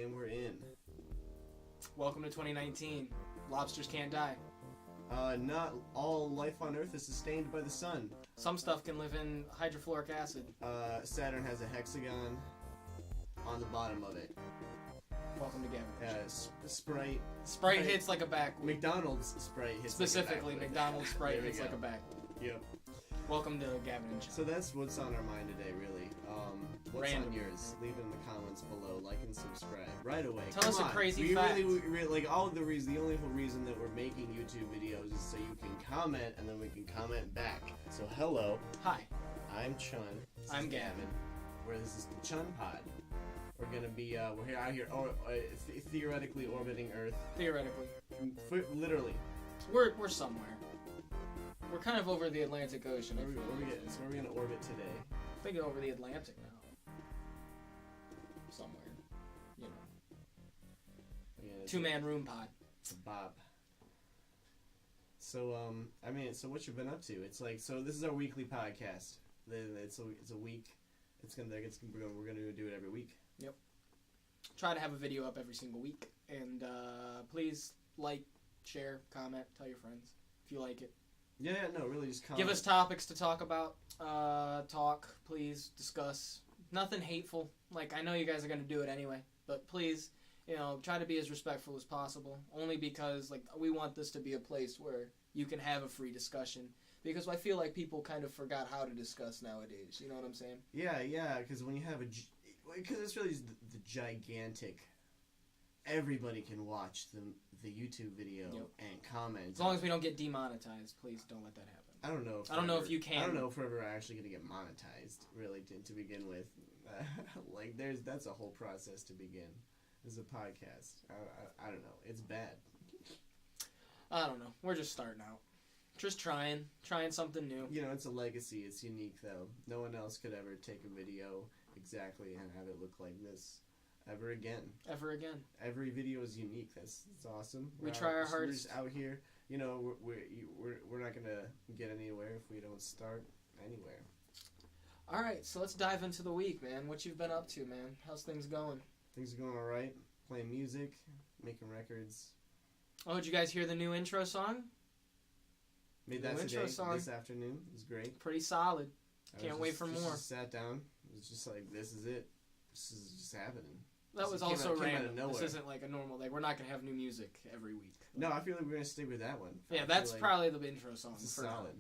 And we're in. Welcome to 2019. Lobsters can't die. Not all life on Earth is sustained by the sun. Some stuff can live in hydrofluoric acid. Saturn has a hexagon on the bottom of it. Welcome to Gavin. Sprite. Sprite hits like a backwood. McDonald's Sprite hits Specifically, like a McDonald's Sprite hits like a backwood. Yep. Welcome to Gavin and Chun. So that's what's on our mind today, really. What's Random. on yours? Leave it in the comments below. Like and subscribe right away. Tell us a crazy fact. We like all the reason. The only reason that we're making YouTube videos is so you can comment, and then we can comment back. So hello. Hi. I'm Chun. I'm Gavin. Where this is the Chun Pod. We're gonna be we're out here theoretically orbiting Earth. Theoretically. Literally. We're somewhere. We're kind of over the Atlantic Ocean. Where are we gonna orbit today? Thinking over the Atlantic now. Somewhere. You know. Yeah, Two-man room pod. Bob. So so what you've been up to? It's like, so this is our weekly podcast. It's a week. We're gonna do it every week. Yep. Try to have a video up every single week, and please like, share, comment, tell your friends if you like it. Yeah, no, really, just comment. Give us topics to talk about. Please discuss. Nothing hateful. Like, I know you guys are gonna do it anyway, but please, try to be as respectful as possible. Only because, like, we want this to be a place where you can have a free discussion. Because I feel like people kind of forgot how to discuss nowadays. You know what I'm saying? Yeah. Because when you have because it's really the gigantic. Everybody can watch the YouTube video and comment. As long as we don't get demonetized, please don't let that happen. I don't know. I don't know if you can. I don't know if we're ever actually gonna get monetized. Really, to begin with, that's a whole process to begin. As a podcast, I don't know. It's bad. I don't know. We're just starting out. Just trying something new. It's a legacy. It's unique, though. No one else could ever take a video exactly and have it look like this ever again. Every video is unique. That's awesome. We try our hardest. We're just out here. We're not gonna get anywhere if we don't start anywhere. All right, so let's dive into the week, man. What you've been up to, man? How's things going? Things are going all right. Playing music, making records. Oh, did you guys hear the new intro song? Made that today, this afternoon. It was great. Pretty solid. Can't wait for more. Just sat down. It was just like, this is it. This is just happening. That was also random. This isn't like a normal, we're not going to have new music every week. No, I feel like we're going to stick with that one. Yeah, that's probably the intro song. It's solid.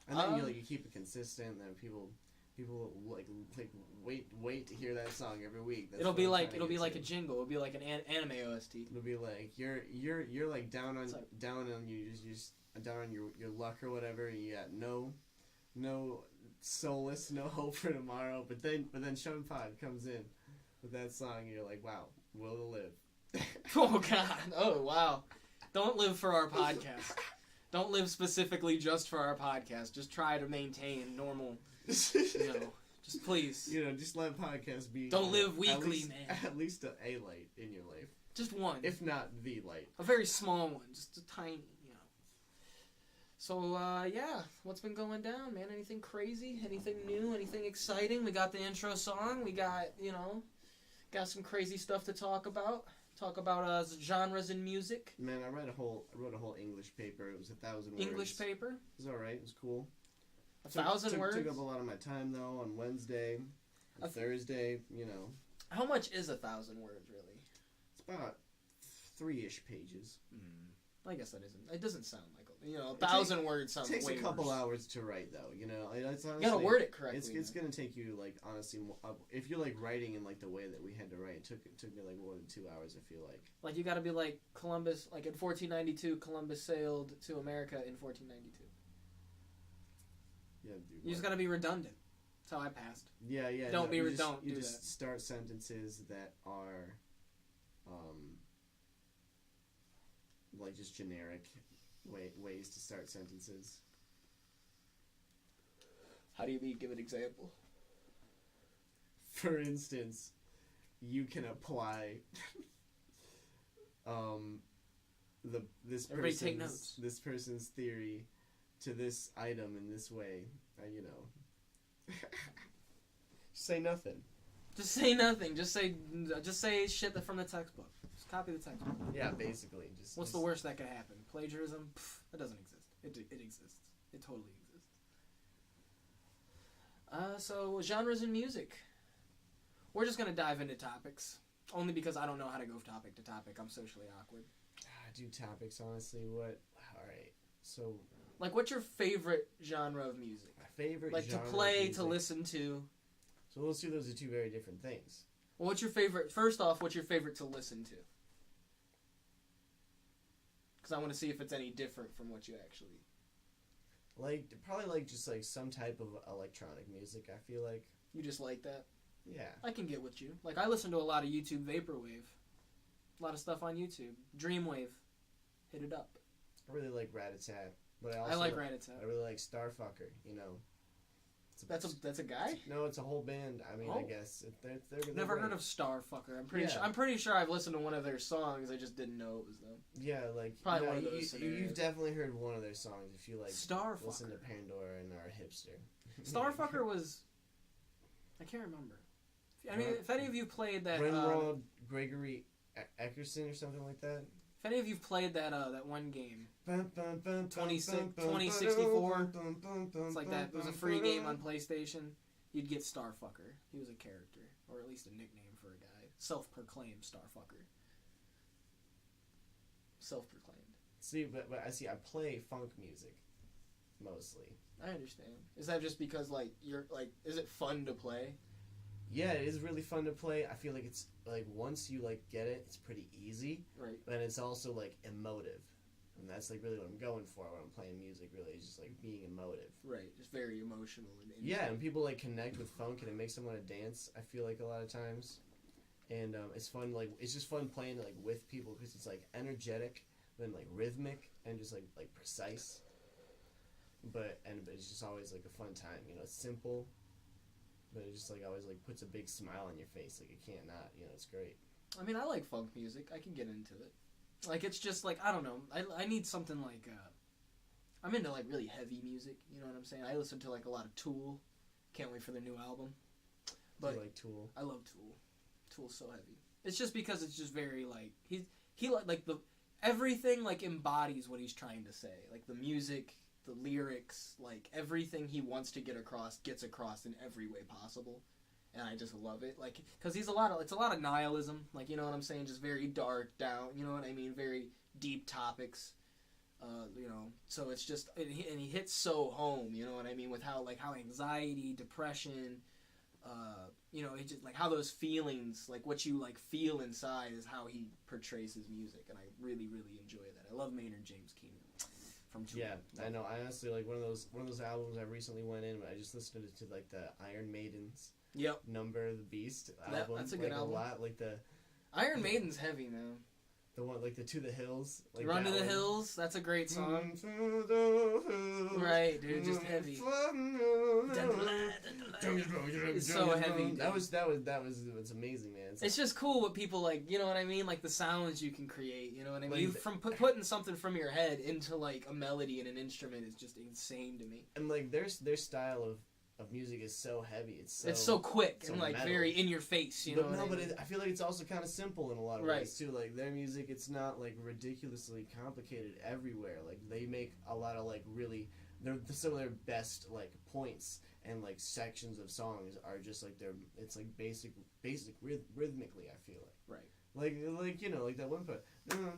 And then you keep it consistent, and then people wait to hear that song every week. That's it'll be like a jingle. It'll be like an anime OST. It'll be like you're like down on your luck or whatever. And you got no solace, no hope for tomorrow. But then Chun Pod comes in with that song, and you're like, wow, will to live. Oh God! Oh wow! Don't live for our podcast. Don't live specifically just for our podcast. Just try to maintain normal. Just please. Just let podcasts be. Don't live weekly, man. At least a light in your life. Just one. If not the light. A very small one. Just a tiny, So, what's been going down, man? Anything crazy? Anything new? Anything exciting? We got the intro song. We got, got some crazy stuff to talk about. Talk about genres in music. Man, I wrote a whole English paper. It was 1,000 words. English paper? It was alright. It was cool. 1,000 words? Took up a lot of my time, though, on Wednesday, Thursday, How much is 1,000 words, really? It's about 3-ish pages. I guess that isn't. It doesn't sound like 1,000 words sounds way worse. It takes a couple hours to write, though. It's honestly, you gotta word it correctly. It's gonna take you honestly, if you're writing in the way that we had to write. It took me more than 2 hours. I feel like. You gotta be like Columbus. In 1492, Columbus sailed to America in 1492. Yeah, you just gotta be redundant. That's how I passed. Yeah. Don't do that. You just start sentences that are, just generic ways to start sentences. How do you mean? Give an example. For instance, you can apply this person's theory to this item in this way. Say nothing. Just say nothing. Just say shit from the textbook. Just copy the textbook. Yeah, basically. What's the worst that could happen? Plagiarism? Pff, that doesn't exist. It exists. It totally exists. So genres in music. We're just gonna dive into topics. Only because I don't know how to go topic to topic. I'm socially awkward. Do topics, honestly. What? Alright. So. Like, what's your favorite genre of music? My favorite like, genre to play, of music. to listen to. So let's do those are two very different things. Well, what's your favorite? First off, what's your favorite to listen to? Because I want to see if it's any different from what you actually. Like, probably like just like some type of electronic music, I feel like. You just like that? Yeah. I can get with you. Like, I listen to a lot of YouTube Vaporwave. A lot of stuff on YouTube. Dreamwave. Hit it up. I really like Rat-a-tat. But I like Rat-a-tat. I really like Starfucker, you know. That's a guy? No, it's a whole band. I mean, I guess. They're Never great. heard of Starfucker. I'm pretty sure I've listened to one of their songs. I just didn't know it was them. Yeah, like probably one of those you've definitely heard one of their songs if you like Starfucker. Listen to Pandora and are a hipster. Starfucker was I can't remember. I mean, if any of you played that Renwald Gregory Eckerson or something like that. If any of you played that one game, 2064, it's like that. It was a free game on PlayStation. You'd get Starfucker. He was a character, or at least a nickname for a guy. Self-proclaimed Starfucker. Self-proclaimed. See, but I play funk music, mostly. I understand. Is that just because is it fun to play? Yeah, it is really fun to play. I feel like it's like once you like get it, it's pretty easy. Right. But it's also like emotive, and that's like really what I'm going for when I'm playing music. Really, is just like being emotive. Right. Just very emotional and yeah, and people like connect with funk, and it makes them want to dance. I feel like a lot of times, and it's fun. Like it's just fun playing like with people because it's like energetic, then like rhythmic and just like precise. But it's just always like a fun time. You know, it's simple. But it just like always like puts a big smile on your face, like it can't not, you know, it's great. I mean, I like funk music. I can get into it. Like it's just like I don't know. I need something like I'm into like really heavy music. You know what I'm saying? I listen to like a lot of Tool. Can't wait for their new album. But you like Tool? I love Tool. Tool's so heavy. It's just because it's just very like he like the everything like embodies what he's trying to say. Like the music, the lyrics, like everything he wants to get across gets across in every way possible, and I just love it. Like, cause it's a lot of nihilism. Like, you know what I'm saying? Just very dark down. You know what I mean? Very deep topics. You know, so it's just and he hits so home. You know what I mean? With how anxiety, depression, you know, it just like how those feelings, like what you like feel inside, is how he portrays his music, and I really enjoy that. I love Maynard James Keenan. Yeah, I know. I honestly like one of those albums I recently went in. I just listened to like the Iron Maiden's Number of the Beast album. That's a good album. A lot like the Iron Maiden's heavy, man. The one like the To the Hills. Like Run to the Hills. That's a great song. Right, dude, just heavy. It's so heavy. Dude. That was amazing, man. It's just cool what people like. You know what I mean? Like the sounds you can create. You know what I mean? From putting something from your head into like a melody and an instrument is just insane to me. And like their style of music is so heavy. It's so quick and like metal. Very in your face. You know what I mean? But I feel like it's also kind of simple in a lot of ways too. Like their music, it's not like ridiculously complicated everywhere. Like they make a lot of like really some of their best like points and like sections of songs are just like it's like basic rhythmically. I feel like like you know like that one part. Boom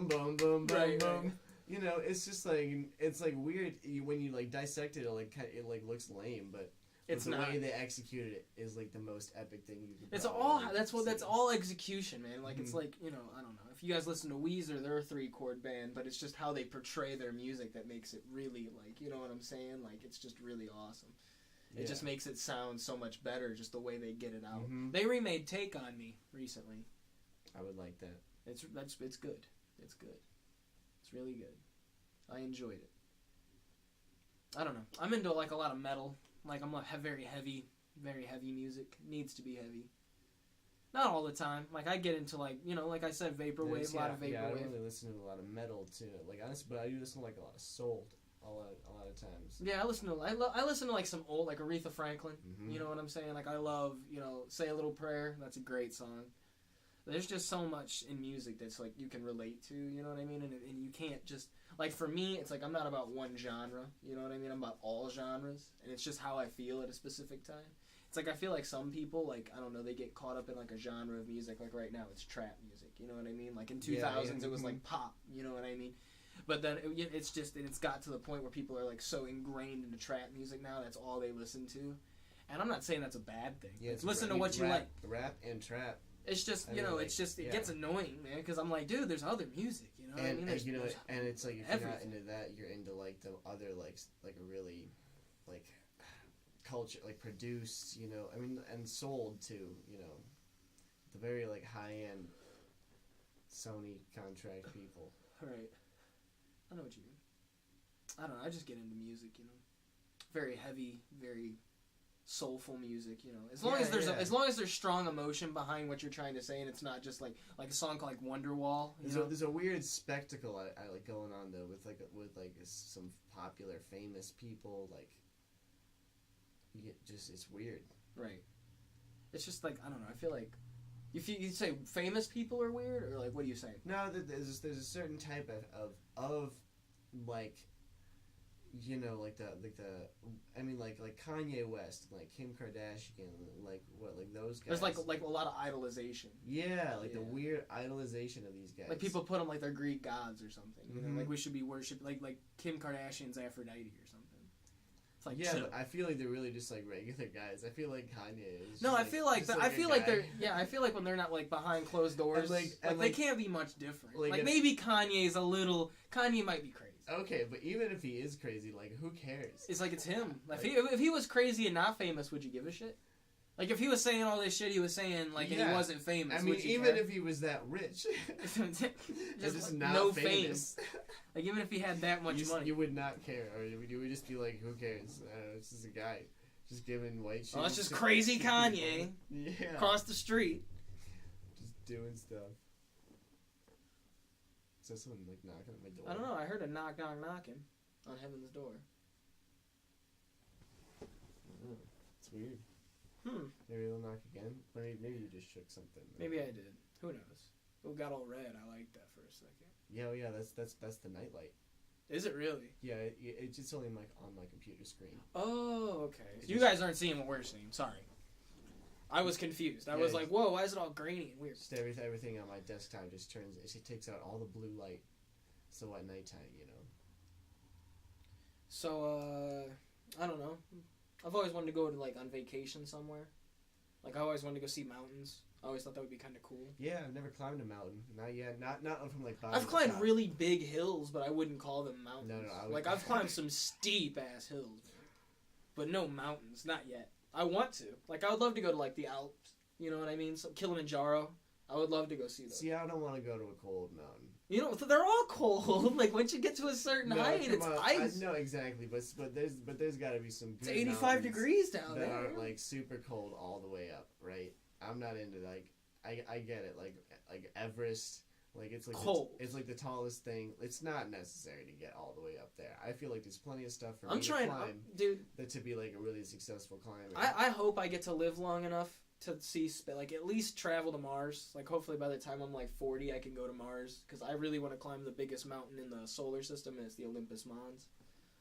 boom boom boom boom. You know, it's just like it's like weird when you like dissect it. It like looks lame, but the way they executed it is like the most epic thing you could. It's all that's all execution, man. Like it's like, you know, I don't know if you guys listen to Weezer, they're a 3-chord band, but it's just how they portray their music that makes it really like, you know what I'm saying? Like it's just really awesome. It just makes it sound so much better, just the way they get it out. Mm-hmm. They remade "Take on Me" recently. I would like that. It's good. It's good. It's really good. I enjoyed it. I don't know. I'm into like a lot of metal. Like I'm like very heavy music. Needs to be heavy. Not all the time. Like I get into like, you know, like I said, vaporwave. A lot of vaporwave. Yeah, I don't really listen to a lot of metal too. Like honestly, but I do listen to like a lot of soul a lot of times. Yeah, I listen to like some old, like Aretha Franklin. Mm-hmm. You know what I'm saying? Like I love, Say a Little Prayer. That's a great song. There's just so much in music that's like you can relate to. You know what I mean? And you can't just like for me, it's like I'm not about one genre. You know what I mean? I'm about all genres, and it's just how I feel at a specific time. It's like I feel like some people, like I don't know, they get caught up in like a genre of music. Like right now, it's trap music. You know what I mean? Like in 2000s, it was like pop. You know what I mean? But then it's got to the point where people are like so ingrained into trap music now. That's all they listen to, and I'm not saying that's a bad thing. Yeah, it's listen to what you like. Rap and trap. It's just it gets annoying, man. Because I'm like, dude, there's other music. You know what I mean? And it's like if you're not into that, you're into like the other like a really like culture, like produced, I mean, and sold to, the very like high end Sony contract people. Right. I know what you mean. I don't know. I just get into music, very heavy, very soulful music, As long as there's strong emotion behind what you're trying to say, and it's not just like a song called like Wonderwall. There's a weird spectacle I like going on though with some popular famous people like. It's weird. Right. It's just like I don't know. I feel like if you say famous people are weird, or like what are you saying? No, there's a certain type of like, like Kanye West, like Kim Kardashian, like those guys. There's like a lot of idolization. Yeah, the weird idolization of these guys. Like people put them like they're Greek gods or something. Mm-hmm. Like we should be worshipped like Kim Kardashian's Aphrodite or something. Like but I feel like they're really just like regular guys. I feel like Kanye is. No, I feel like they're. Yeah, I feel like when they're not like behind closed doors, and they can't be much different. Like maybe Kanye's a little. Kanye might be crazy. Okay, but even if he is crazy, like who cares? It's like it's him. If he was crazy and not famous, would you give a shit? Like if he was saying all this shit he was saying, and he wasn't famous. I mean, even if he was that rich, just not famous. Like even if he had that much money, you would not care, or you would just be like, "Who cares? It's just a guy, just giving white shoes." Oh, it's just crazy Kanye. Yeah. Across the street, just doing stuff. Is that someone like knocking at my door? I don't know. I heard a knocking on heaven's door. Oh, it's weird. Maybe they'll knock again. Maybe you just shook something. Maybe I did. Who knows? It got all red. I liked that for a second. Yeah. That's the nightlight. Is it really? Yeah. It's just only on my computer screen. Oh, okay. You guys aren't seeing what we're seeing. Sorry. I was confused. I was like, "Whoa, why is it all grainy and weird?" Just everything on my desktop just turns. It takes out all the blue light. So at nighttime, So I don't know. I've always wanted to go to on vacation somewhere. Like I always wanted to go see mountains. I always thought that would be kind of cool. Yeah, I've never climbed a mountain. Not yet. Not from I've climbed really big hills, but I wouldn't call them mountains. No. I've climbed some steep ass hills, but no mountains, not yet. I want to. I would love to go to the Alps. You know what I mean? Kilimanjaro. I would love to go see those. See, I don't want to go to a cold mountain. They're all cold. Once you get to a certain height, it's ice. No, exactly. But there's got to be some good. It's 85 degrees down there. That are super cold all the way up, right? I'm not into I get it. Like Everest. It's cold. It's like the tallest thing. It's not necessary to get all the way up there. I feel like there's plenty of stuff for me to climb, dude. That to be a really successful climber. I hope I get to live long enough to see at least travel to Mars. Hopefully by the time I'm 40, I can go to Mars because I really want to climb the biggest mountain in the solar system, and it's the Olympus Mons.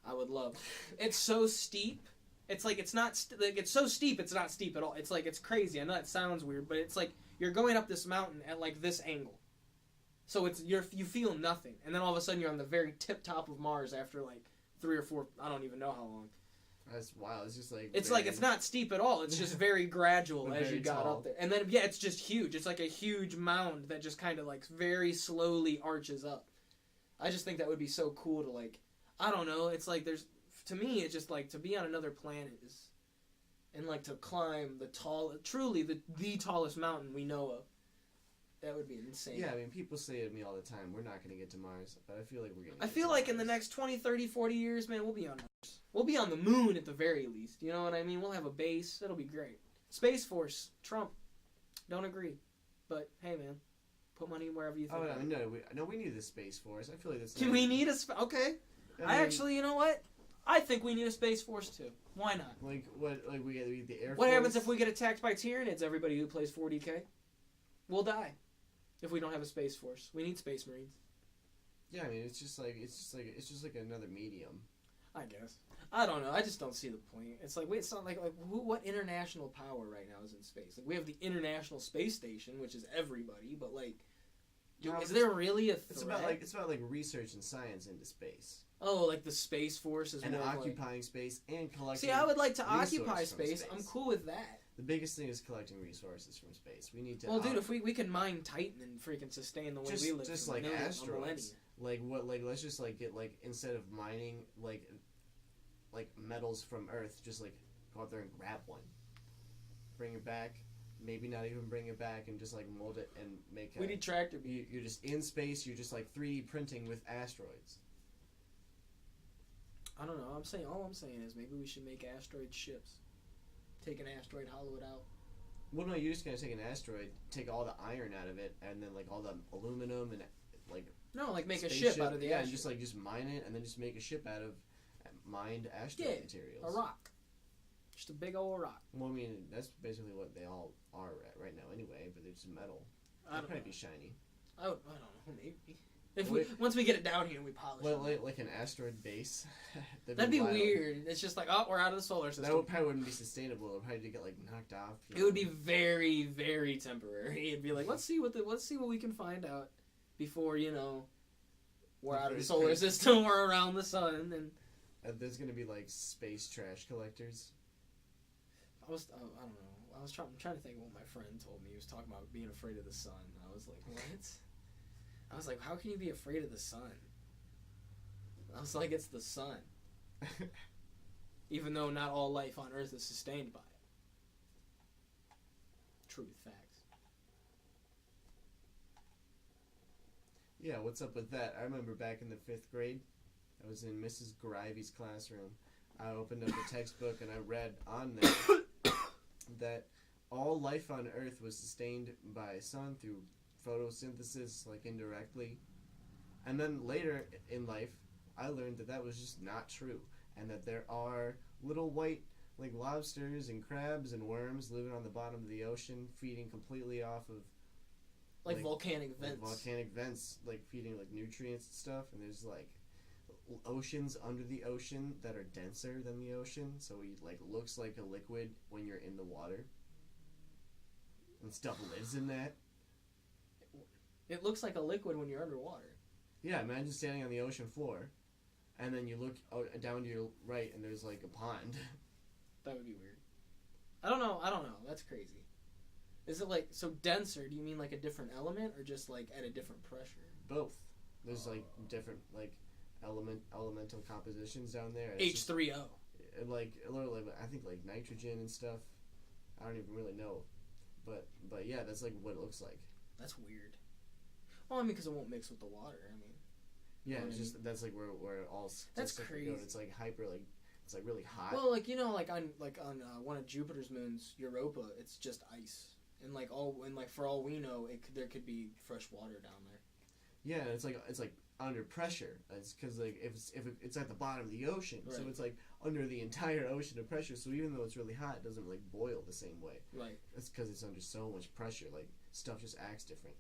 I would love. It's so steep. It's it's not it's so steep. It's not steep at all. It's crazy. I know that sounds weird, but it's you're going up this mountain at this angle. So you feel nothing, and then all of a sudden you're on the very tip top of Mars after 3 or 4. I don't even know how long. That's wild. It's just it's not steep at all. It's just very gradual as you got up there, and then it's just huge. It's like a huge mound that just kind of very slowly arches up. I just think that would be so cool to I don't know. It's there's to me it's just to be on another planet is, and to climb truly the tallest mountain we know of. That would be insane. Yeah, I mean, people say to me all the time, we're not going to get to Mars, but I feel like we're going to I feel like in the next 20, 30, 40 years, man, we'll be on Mars. We'll be on the moon at the very least. You know what I mean? We'll have a base. It'll be great. Space Force. Trump. Don't agree. But, hey, man. Put money wherever you think. Oh, no, we need the Space Force. I feel like that's... We need a... Okay. I actually, you know what? I think we need a Space Force too. Why not? Like what? Like we get the Air Force. What happens if we get attacked by Tyranids? Everybody who plays 40K, we'll die. If we don't have a Space Force, we need Space Marines. Yeah, I mean, it's just like another medium. I guess. I don't know. I just don't see the point. It's like, wait, it's not like what international power right now is in space? Like, we have the International Space Station, which is everybody, but like, is there really a threat? It's about research and science into space. Oh, like the Space Force is and more occupying space and collecting. See, I would like to occupy space. I'm cool with that. The biggest thing is collecting resources from space. We need to. Well, dude, if we can mine Titan and freaking sustain the way we live, just like asteroids. Like what? Like let's just like get like instead of mining like metals from Earth, just like go out there and grab one, bring it back. Maybe not even bring it back and just like mold it and make. We need tractor. You're just in space. You're just like 3D printing with asteroids. I don't know. All I'm saying is maybe we should make asteroid ships. Take an asteroid, hollow it out. Well, no, you're just gonna take an asteroid, take all the iron out of it, and then like all the aluminum and like. No, like make a ship out of the asteroid. And just mine it, and then just make a ship out of mined asteroid materials. A rock. Just a big old rock. Well, I mean, that's basically what they all are right now, anyway. But they're just metal. They'd probably be shiny. I don't know. Maybe. Once we get it down here and we polish it. Like an asteroid base. That'd be weird. It's just like, oh, we're out of the solar system. That probably wouldn't be sustainable. It would probably get like knocked off. It would be very, very temporary. It'd be like, let's see what we can find out before we're out of the solar system. We're around the sun, and there's gonna be like space trash collectors. I don't know. I'm trying to think of what my friend told me. He was talking about being afraid of the sun. I was like, what? I was like, how can you be afraid of the sun? I was like, it's the sun. Even though not all life on Earth is sustained by it. Truth, facts. Yeah, what's up with that? I remember back in the 5th grade, I was in Mrs. Garivey's classroom. I opened up a textbook and I read on there that all life on Earth was sustained by sun through photosynthesis, like indirectly. And then later in life, I learned that that was just not true, and that there are little white like lobsters and crabs and worms living on the bottom of the ocean, feeding completely off of like volcanic vents. Like volcanic vents, like feeding like nutrients and stuff. And there's like oceans under the ocean that are denser than the ocean, so it like looks like a liquid when you're in the water. And stuff lives in that. It looks like a liquid when you're underwater. Yeah, imagine standing on the ocean floor, and then you look down to your right, and there's like a pond. That would be weird. I don't know. That's crazy. Is it like so denser? Do you mean like a different element, or just like at a different pressure? Both. There's like different like elemental compositions down there. H3O. Like a little, like I think like nitrogen and stuff. I don't even really know, but yeah, that's like what it looks like. That's weird. Well, I mean, because it won't mix with the water. I mean. Yeah, it's just that's like where it all. That's crazy. It's like hyper, like it's like really hot. Well, like like on one of Jupiter's moons, Europa, it's just ice, and like for all we know, there could be fresh water down there. Yeah, it's like under pressure. It's because like if it's at the bottom of the ocean, right. So it's like under the entire ocean of pressure. So even though it's really hot, it doesn't like boil the same way. Right. It's because it's under so much pressure. Like stuff just acts different.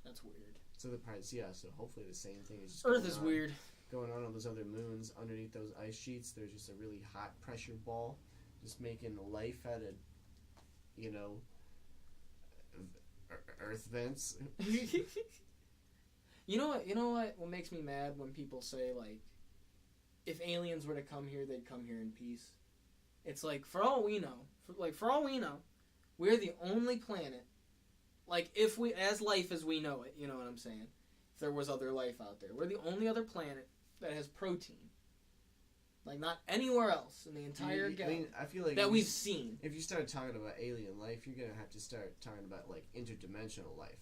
That's weird. So the price, yeah. So hopefully the same thing is just Earth is weird. Going on those other moons underneath those ice sheets. There's just a really hot pressure ball, just making life out of, Earth vents. You know what? What makes me mad when people say like, if aliens were to come here, they'd come here in peace. It's like for all we know, we're the only planet. Like, as life as we know it, you know what I'm saying? If there was other life out there. We're the only other planet that has protein. Like, not anywhere else in the entire galaxy. I mean, I feel like that we've seen. If you start talking about alien life, you're going to have to start talking about, like, interdimensional life.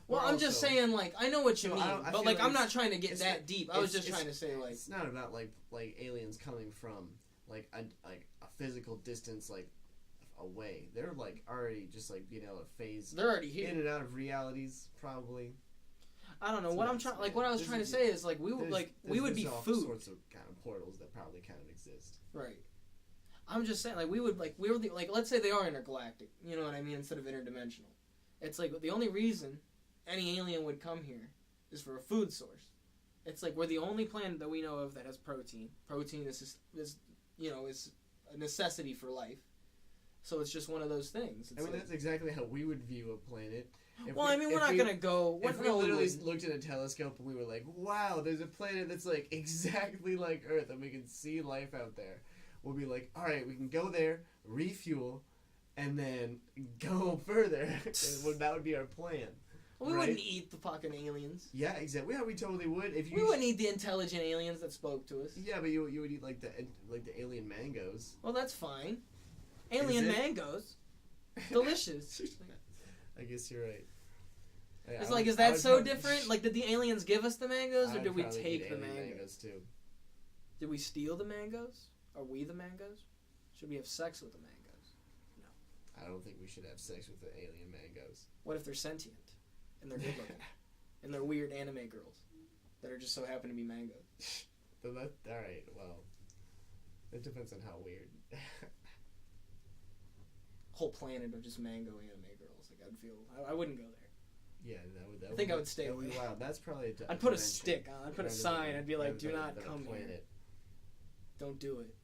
Well, I'm just saying, like, I know what you mean, but, like, I'm not trying to get that deep. I was just trying to say, like... It's not about, like aliens coming from, like, a physical distance, like, away. They're like already just like being able to phase. They're already here. In and out of realities, probably. I don't know It's what I'm nuts, trying. Like man. what I was There's trying to a- say is like we would be all food. sorts of kind of portals that probably kind of exist. Right. I'm just saying, like, we were let's say they are intergalactic, you know what I mean, instead of interdimensional. It's like, the only reason any alien would come here is for a food source. It's like, we're the only planet that we know of that has protein. Protein is a necessity for life. So it's just one of those things. It's that's exactly how we would view a planet. We're not going to go... If we literally looked at a telescope and we were like, wow, there's a planet that's, like, exactly like Earth and we can see life out there. We'll be like, all right, we can go there, refuel, and then go further. That would be our plan. We wouldn't eat the fucking aliens. Yeah, exactly. Yeah, we totally would. We wouldn't eat the intelligent aliens that spoke to us. Yeah, but you would eat like the alien mangoes. Well, that's fine. Alien mangoes, delicious. I guess you're right. It's like, is that so different? Like, did the aliens give us the mangoes, or did we take the mangoes too? Did we steal the mangoes? Are we the mangoes? Should we have sex with the mangoes? No. I don't think we should have sex with the alien mangoes. What if they're sentient and they're good looking and they're weird anime girls that are just so happen to be mangoes? All right. Well, it depends on how weird. Whole planet of just mango anime girls. Like I wouldn't go there. Yeah, I think I would stay away. Wow, that's probably. I'd put a stick on. I'd put a sign. I'd be like, "Do not come here. Don't do it."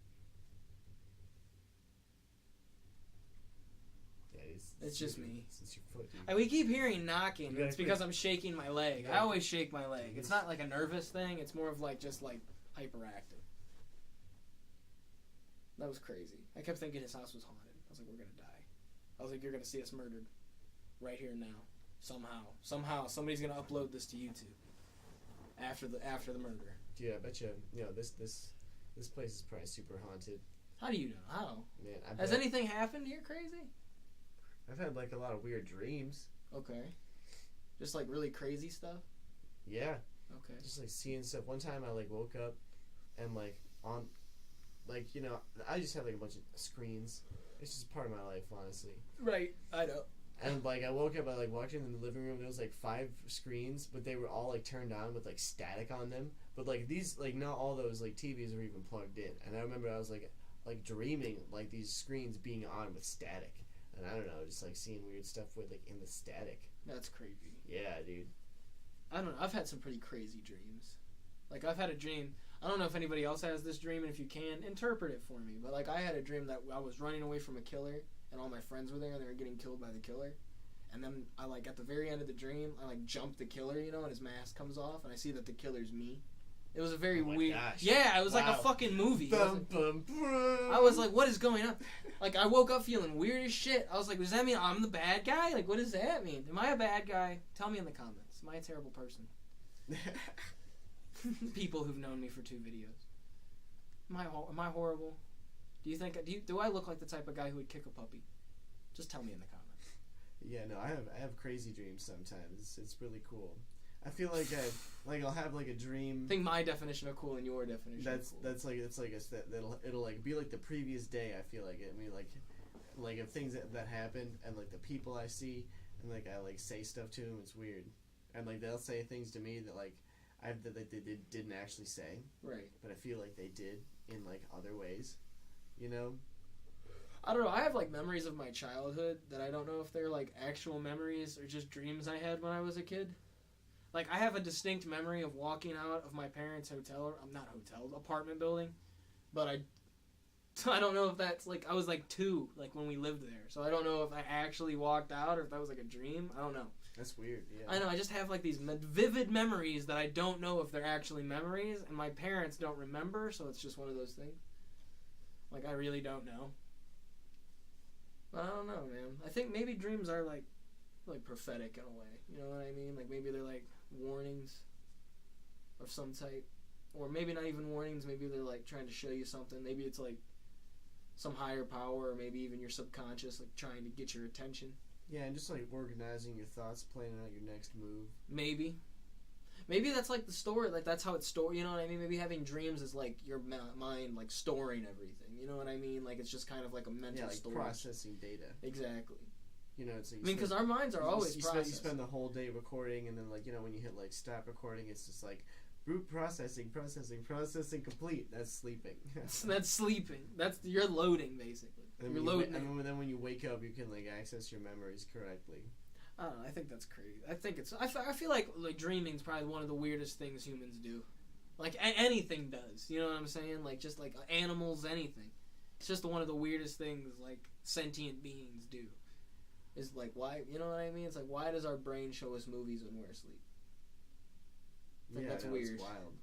It's just me. It's your foot, dude. We keep hearing knocking. It's because I'm shaking my leg. I always shake my leg. It's not like a nervous thing. It's more of like just like hyperactive. That was crazy. I kept thinking his house was haunted. I was like, we're gonna die. I was like, you're gonna see us murdered, right here and now. Somehow, somebody's gonna upload this to YouTube after the murder. Dude, I bet you. This place is probably super haunted. How do you know? How? Man, has anything happened here crazy? I've had like a lot of weird dreams. Okay. Just like really crazy stuff? Yeah. Okay. Just like seeing stuff. One time I like woke up and like on like, I just had like a bunch of screens. It's just part of my life, honestly. Right. I know. And like I woke up, I like walked in the living room, there was like 5 screens, but they were all like turned on with like static on them. But like these like not all those like TVs were even plugged in. And I remember I was like dreaming like these screens being on with static. And I don't know, just like seeing weird stuff with like in the static. That's creepy. Yeah, dude. I don't know. I've had some pretty crazy dreams. Like I've had a dream. I don't know if anybody else has this dream, and if you can, interpret it for me. But like I had a dream that I was running away from a killer, and all my friends were there, and they were getting killed by the killer. And then I like at the very end of the dream, I like jump the killer, and his mask comes off, and I see that the killer's me. It was a very weird. Gosh. Yeah, it was like a fucking movie. I was like, what is going on? Like, I woke up feeling weird as shit. I was like, does that mean I'm the bad guy? Like, what does that mean? Am I a bad guy? Tell me in the comments. Am I a terrible person? People who've known me for 2 videos. Am I horrible? Do I look like the type of guy who would kick a puppy? Just tell me in the comments. Yeah, no, I have crazy dreams sometimes. It's really cool. I feel like I'll have like a dream. I think my definition of cool and your definition. Of cool. That's like it'll like be like the previous day. I feel like I mean like if things that happen and like the people I see and like I like say stuff to them. It's weird, and like they'll say things to me that like they didn't actually say. Right. But I feel like they did in like other ways, I don't know. I have like memories of my childhood that I don't know if they're like actual memories or just dreams I had when I was a kid. Like, I have a distinct memory of walking out of my parents' apartment building. But I don't know if that's, like, I was, like, 2, like, when we lived there. So I don't know if I actually walked out or if that was, like, a dream. I don't know. That's weird, yeah. I know, I just have, like, these vivid memories that I don't know if they're actually memories. And my parents don't remember, so it's just one of those things. Like, I really don't know. But I don't know, man. I think maybe dreams are, like prophetic in a way. You know what I mean? Like, maybe they're, like, warnings of some type, or maybe not even warnings. Maybe they're like trying to show you something. Maybe it's like some higher power, or maybe even your subconscious like trying to get your attention. Yeah, and just like organizing your thoughts, planning out your next move. Maybe that's like the story. Like that's how it's stored. You know what I mean? Maybe having dreams is like your mind like storing everything. You know what I mean? Like it's just kind of like a mental storage. Processing data. Exactly. You know, it's like I mean, because our minds are always processing. You spend the whole day recording, and then like when you hit like stop recording, it's just like root processing complete. That's sleeping. That's sleeping. You're loading basically. You're loading. And then when you wake up, you can like access your memories correctly. I don't know. I think that's crazy. I feel like dreaming is probably one of the weirdest things humans do. Like anything does. You know what I'm saying? Like just like animals, anything. It's just one of the weirdest things like sentient beings do. Is like why, you know what I mean? It's like why does our brain show us movies when we're asleep? That's weird. It's wild.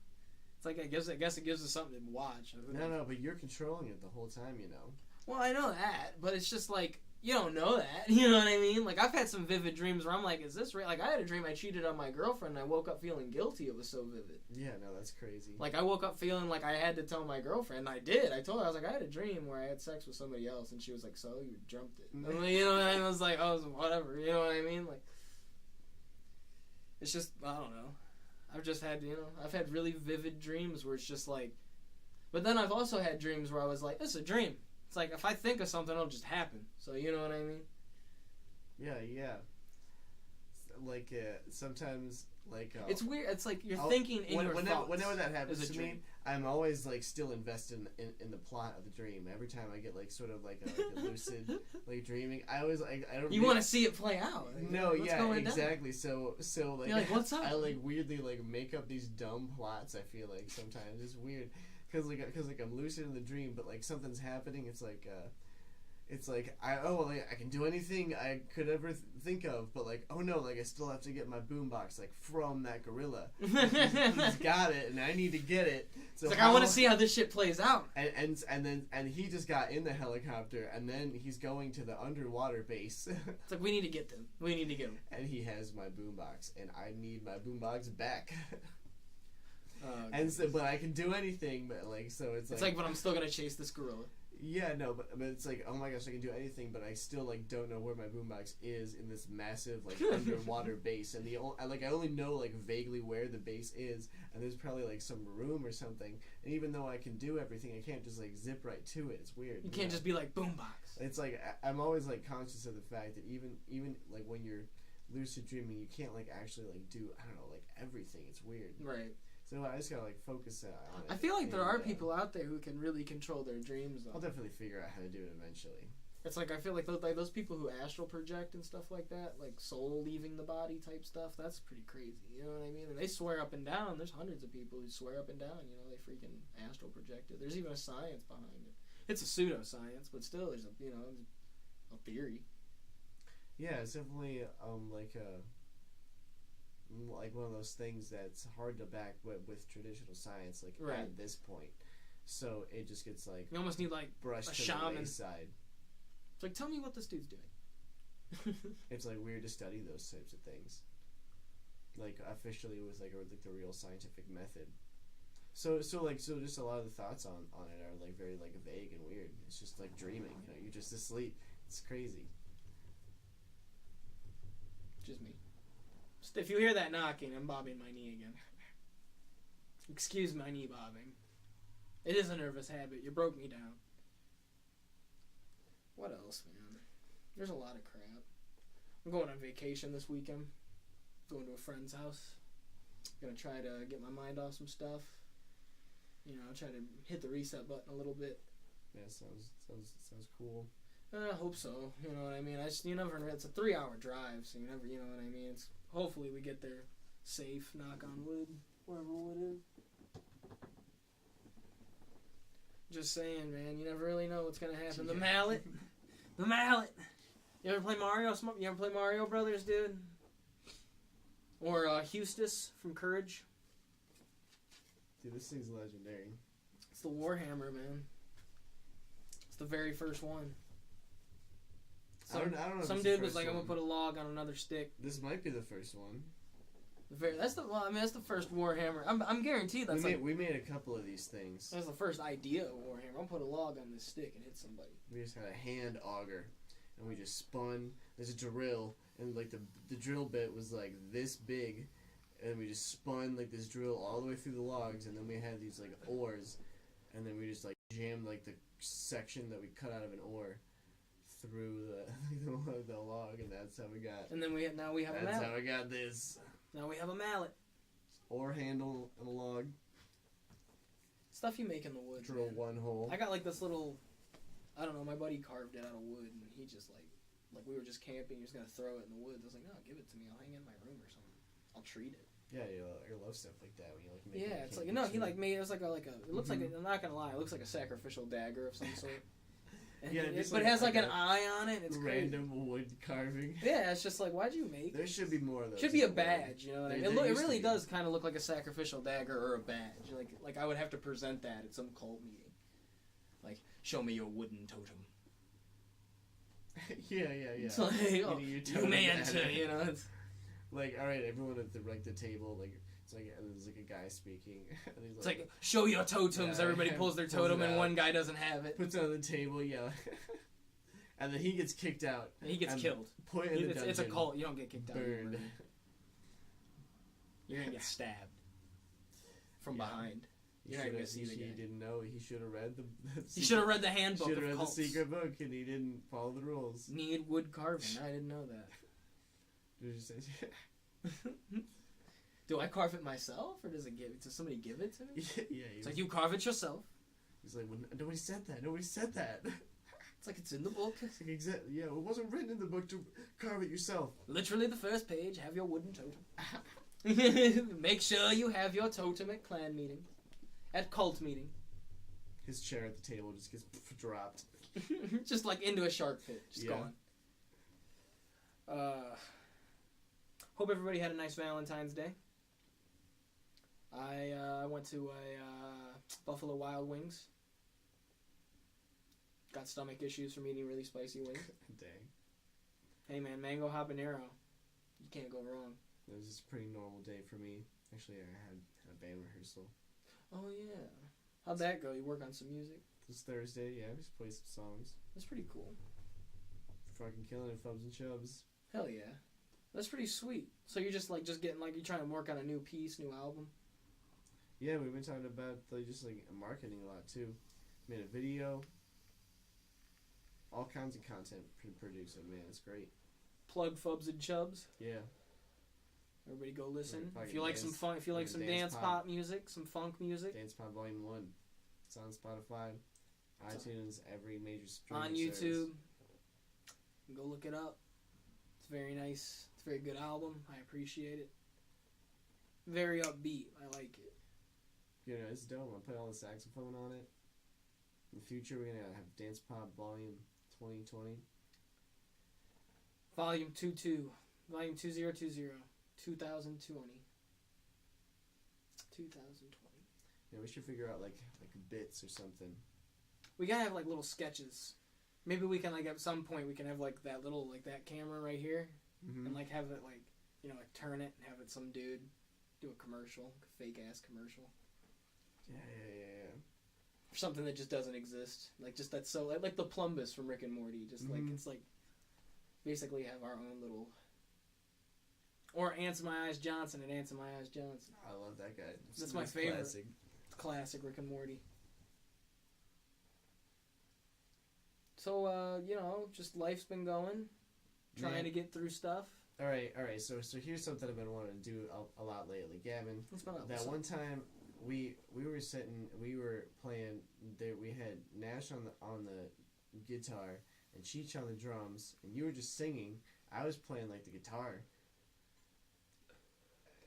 It's like I guess it gives us something to watch. No, but you're controlling it the whole time, you know. Well, I know that, but it's just like you don't know that. You know what I mean? Like I've had some vivid dreams where I'm like, is this real? Like I had a dream I cheated on my girlfriend, and I woke up feeling guilty. It was so vivid. Yeah, no, that's crazy. Like I woke up feeling like I had to tell my girlfriend. And I did. I told her I was like, I had a dream where I had sex with somebody else, and she was like, so you dreamt it? And, you know, and I was like, oh, whatever. You know what I mean? Like it's just I don't know. I've just had, I've had really vivid dreams where it's just like, but then I've also had dreams where I was like, it's a dream. It's like, if I think of something, it'll just happen. So, you know what I mean? Yeah. Like, sometimes, like... it's weird. It's like you're thinking in your thoughts. Whenever that happens to me, I'm always, like, still invested in the plot of the dream. Every time I get, like, sort of, like a lucid, like, dreaming, I always, like, I don't... You want to see it play out. No, yeah, exactly. So, like... You're like, what's up? I, like, weirdly, like, make up these dumb plots, I feel like, sometimes. It's weird. Because I'm lucid in the dream, but, like, something's happening. It's like, I can do anything I could ever think of, but, like, oh no, like, I still have to get my boombox, like, from that gorilla. He's got it, and I need to get it. So it's like, I want to see how this shit plays out. And he just got in the helicopter, and then he's going to the underwater base. It's like, we need to get them. We need to get them. And he has my boombox, and I need my boombox back. But I can do anything, but like, so it's like, but I'm still gonna chase this gorilla. Yeah, no, but it's like, oh my gosh, I can do anything, but I still like don't know where my boombox is in this massive like underwater base, and I only know like vaguely where the base is, and there's probably like some room or something, and even though I can do everything, I can't just like zip right to it. It's weird. You can't just be like boombox. It's like I'm always like conscious of the fact that even like when you're lucid dreaming, you can't like actually like do like everything. It's weird. Right. So I just gotta like focus on it. I feel like there are people out there who can really control their dreams. Though. I'll definitely figure out how to do it eventually. It's like I feel like those people who astral project and stuff like that, like soul leaving the body type stuff. That's pretty crazy. You know what I mean? And they swear up and down. There's hundreds of people who swear up and down. You know, they freaking astral projected. There's even a science behind it. It's a pseudoscience, but still, there's a theory. Yeah, it's definitely like one of those things that's hard to back with traditional science, like right. At this point. So it just gets like you almost need like brushed a to shaman. the wayside. It's like, tell me what this dude's doing. It's like weird to study those types of things, like officially with like the real scientific method. So just a lot of the thoughts on it are like very like vague and weird. It's just like dreaming. You know, you're just asleep. It's crazy. Just me. If you hear that knocking, I'm bobbing my knee again. Excuse my knee bobbing. It is a nervous habit. You broke me down. What else, man? There's a lot of crap. I'm going on vacation this weekend. Going to a friend's house. Gonna try to get my mind off some stuff. You know, try to hit the reset button a little bit. Yeah, sounds cool. I hope so. You know what I mean? You never know. It's a 3-hour drive, so you never. You know what I mean? Hopefully we get there safe. Knock on wood. Wherever wood is. Just saying, man. You never really know what's gonna happen. The mallet. The mallet. You ever play Mario? You ever play Mario Brothers, dude? Or Hustis from Courage? Dude, this thing's legendary. It's the Warhammer, man. It's the very first one. I don't know. Some dude was like, "I'm gonna put a log on another stick." This might be the first one. That's the first Warhammer. I'm guaranteed that's we made a couple of these things. That's the first idea of Warhammer. I'll put a log on this stick and hit somebody. We just had a hand auger, and we just spun. There's a drill, and like the drill bit was like this big, and we just spun like this drill all the way through the logs, and then we had these like oars, and then we just like jammed like the section that we cut out of an oar through the log, and that's how we got. And then we have a mallet. That's how we got this. Now we have a mallet. Or handle and a log. Stuff you make in the woods. Drill man. one hole. I got like this little, I don't know, my buddy carved it out of wood, and he just like we were just camping, he was going to throw it in the woods. I was like, no, give it to me, I'll hang it in my room or something. I'll treat it. Yeah, I love stuff like that. When you like make yeah, it's like, no, he like made, it was like a it looks like, I'm not going to lie, it looks like a sacrificial dagger of some sort. Yeah, but it has like an eye on it. It's random crazy. wood carving. Yeah, it's just like, why'd you make? There should be more of those. Should be a badge, you know what I mean? It really be. does kind of look like a sacrificial dagger or a badge. Like I would have to present that at some cult meeting. Like, show me your wooden totem. yeah. It's like, oh, you may enter, you know. It's like, all right, everyone at the table, like, it's like there's like a guy speaking. And he's it's like, show your totems. Yeah, Everybody pulls their totem, and one guy doesn't have it. Puts it on the table, yeah. And then he gets kicked out. And he gets killed. Put in the dungeon. It's a cult. You don't get kicked out. Burned. You're gonna get stabbed from behind. You're not gonna see the guy. He didn't know. He should have read the. He should have read the handbook. Should have read cults. the secret book, and he didn't follow the rules. Need wood carving. I didn't know that. Did you say? Do I carve it myself, or does somebody give it to me? Yeah. It's like, you carve it yourself. He's like, well, nobody said that. Nobody said that. It's like, it's in the book. It's like, exactly. Yeah, it wasn't written in the book to carve it yourself. Literally the first page, have your wooden totem. Make sure you have your totem at clan meeting. At cult meeting. His chair at the table just gets dropped. Just like into a shark pit. Just gone. Hope everybody had a nice Valentine's Day. I went to a Buffalo Wild Wings. Got stomach issues from eating really spicy wings. Dang. Hey man, mango habanero. You can't go wrong. It was just a pretty normal day for me. Actually, I had a band rehearsal. Oh yeah. How'd that go? You work on some music? It was Thursday, yeah. We just played some songs. That's pretty cool. Fucking killing it, Fubs and Chubs. Hell yeah. That's pretty sweet. So you're just getting you're trying to work on a new piece, new album? Yeah, we've been talking about just marketing a lot too. Made a video. All kinds of content producing, man. It's great. Plug Fubs and Chubs. Yeah. Everybody go listen. Like if you like some fun, if you like some dance pop music, some funk music. Dance Pop Volume 1. It's on Spotify, iTunes, every major streaming on YouTube. service. Go look it up. It's very nice. It's a very good album. I appreciate it. Very upbeat. I like it. You know, it's dope. I'm gonna play all the saxophone on it. In the future, we're gonna have Dance Pop Volume 2020. Volume 22. Volume 2020. 2020. 2020. Yeah, we should figure out like bits or something. We gotta have little sketches. Maybe we can at some point we can have that little that camera right here, mm-hmm. and have it turn it and have it some dude do a commercial, fake ass commercial. Yeah. Or something that just doesn't exist. Just that's so like the Plumbus from Rick and Morty. Just mm-hmm. It's basically have our own little. Or Answer My Eyes Johnson and Answer My Eyes Johnson. I love that guy. That's my favorite. Classic. Classic Rick and Morty. So, just life's been going. Trying to get through stuff. Alright. So here's something I've been wanting to do a lot lately. Gavin, that one time we were playing, we had Nash on the guitar and Cheech on the drums, and you were just singing. I was playing the guitar.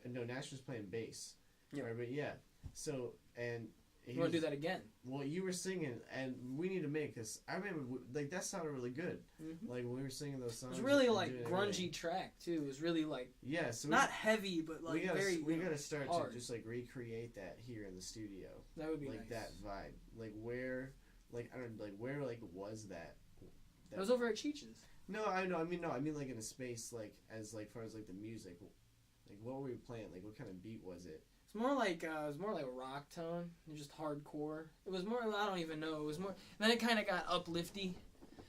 No, Nash was playing bass. Yeah. Right, but yeah. So, and... You want to do that again? Well, you were singing, and we need to make this. I remember, that sounded really good. Mm-hmm. When we were singing those songs. It was really, grungy track, too. It was really, Yeah, so... not heavy, but, we gotta start hard. to just, recreate that here in the studio. That would be nice. That vibe. Where... I don't know, where, was that? It was over at Cheech's. No, I know. I mean, in a space, as far as, the music... what were we playing? What kind of beat was it? It's more like rock tone, just hardcore. It was more. I don't even know. It was more. Then it kind of got uplifty.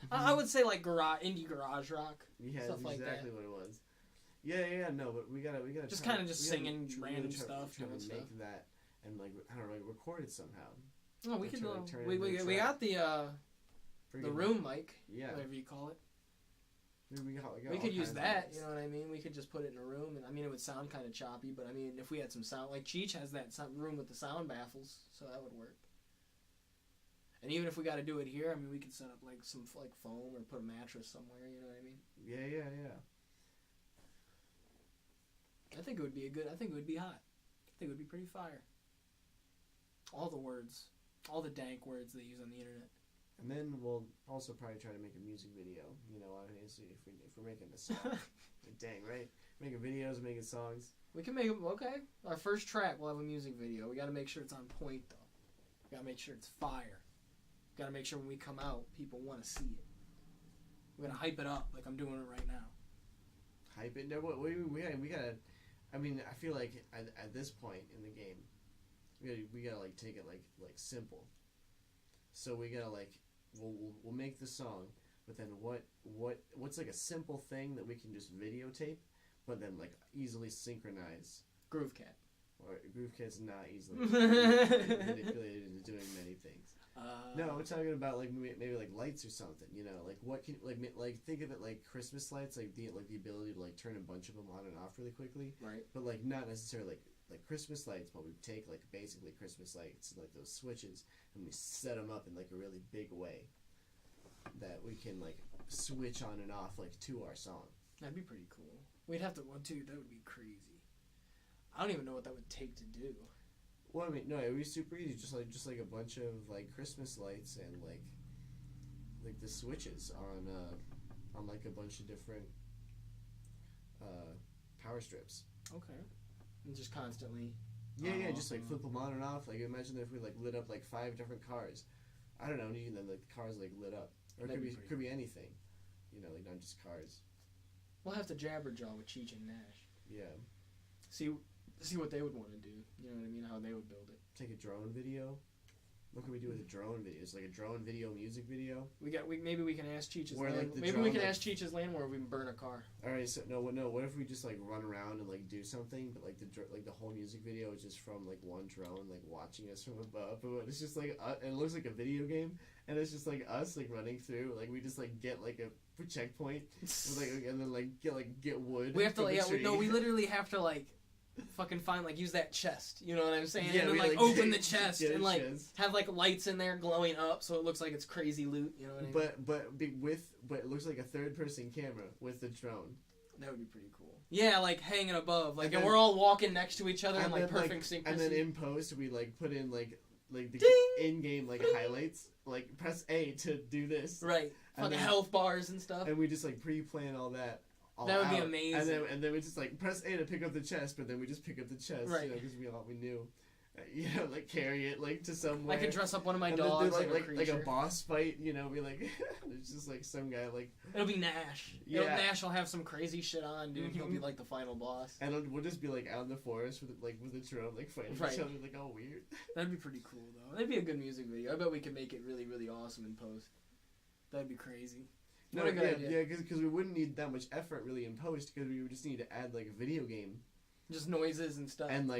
Mm-hmm. I would say indie garage rock. Yeah, stuff that's exactly what it was. Yeah. No, but we gotta just kind of just singing random stuff, doing stuff. Make that and I don't know, record it somehow. Oh, we could. We got the room mic. Yeah. Whatever you call it. We could use that, you know what I mean? We could just put it in a room, and I mean, it would sound kind of choppy, but I mean, if we had some sound, like Cheech has that room with the sound baffles, so that would work. And even if we got to do it here, I mean, we could set up like some like foam or put a mattress somewhere, you know what I mean? Yeah. I think it would be I think it would be hot. I think it would be pretty fire. All the words, all the dank words they use on the internet. And then we'll also probably try to make a music video. You know, obviously, if we're making a song, like, dang, right? Making videos, making songs. We can make it. Okay, our first track, we'll have a music video. We got to make sure it's on point, though. We got to make sure it's fire. We got to make sure when we come out, people want to see it. We're gonna hype it up like I'm doing it right now. Hype it? No, we gotta. I mean, I feel like at this point in the game, we gotta like take it like simple. So we gotta like. We'll make the song, but then what's like a simple thing that we can just videotape, but then like easily synchronize. Groove Cat. Or Groove Cat's not easily manipulated into doing many things. No, we're talking about like maybe like lights or something. You know, like what can like think of it like Christmas lights, like the ability to like turn a bunch of them on and off really quickly. Right. But like not necessarily like Christmas lights, but we take like basically Christmas lights, like those switches, and we set them up in like a really big way that we can like switch on and off like to our song. That'd be pretty cool. We'd have to, well, dude, that would be crazy. I don't even know what that would take to do. Well, I mean, no, it would be super easy. Just like a bunch of like Christmas lights and like the switches on like a bunch of different power strips. Okay. And just constantly. Yeah, just like flip them on and off. Like imagine if we like lit up like 5 different cars. I don't know, and then like the cars like lit up, or it could be anything. You know, like not just cars. We'll have to jabberjaw with Cheech and Nash. Yeah. See what they would want to do. You know what I mean? How they would build it. Take a drone video. What can we do with a drone video? It's like a drone video, music video. Maybe we can ask Cheech's where, land. like, maybe we can ask Cheech's land where we can burn a car. All right, so no. What if we just like run around and like do something, but like the whole music video is just from like one drone like watching us from above, but it's just like and it looks like a video game, and it's just like us like running through. Like we just like get like a checkpoint, with, like and then like get wood. We have to we literally have to like. Fucking find use that chest, you know what I'm saying? Yeah, and then like open the chest and chest. have like lights in there glowing up so it looks like it's crazy loot, you know what I mean? But it looks like a third person camera with the drone. That would be pretty cool. Yeah, like hanging above, and we're all walking next to each other in like perfect synchronicity. And then in post we like put in like the in-game like highlights, like press A to do this. Right. For the health bars and stuff. And we just like pre-plan all that. That would be amazing. And then we just like press A to pick up the chest, but then we just pick up the chest, right? You know, because we knew, you know, like carry it like to somewhere. I could dress up one of my dogs like a boss fight, you know, be like it's just like some guy like. It'll be Nash. Yeah. Nash will have some crazy shit on, dude. He'll be like the final boss. And we'll just be like out in the forest with a drone like fighting each other, like all weird. That'd be pretty cool though. That'd be a good music video. I bet we could make it really, really awesome in post. That'd be crazy. No, yeah, because we wouldn't need that much effort really in post, because we would just need to add like a video game, just noises and stuff, and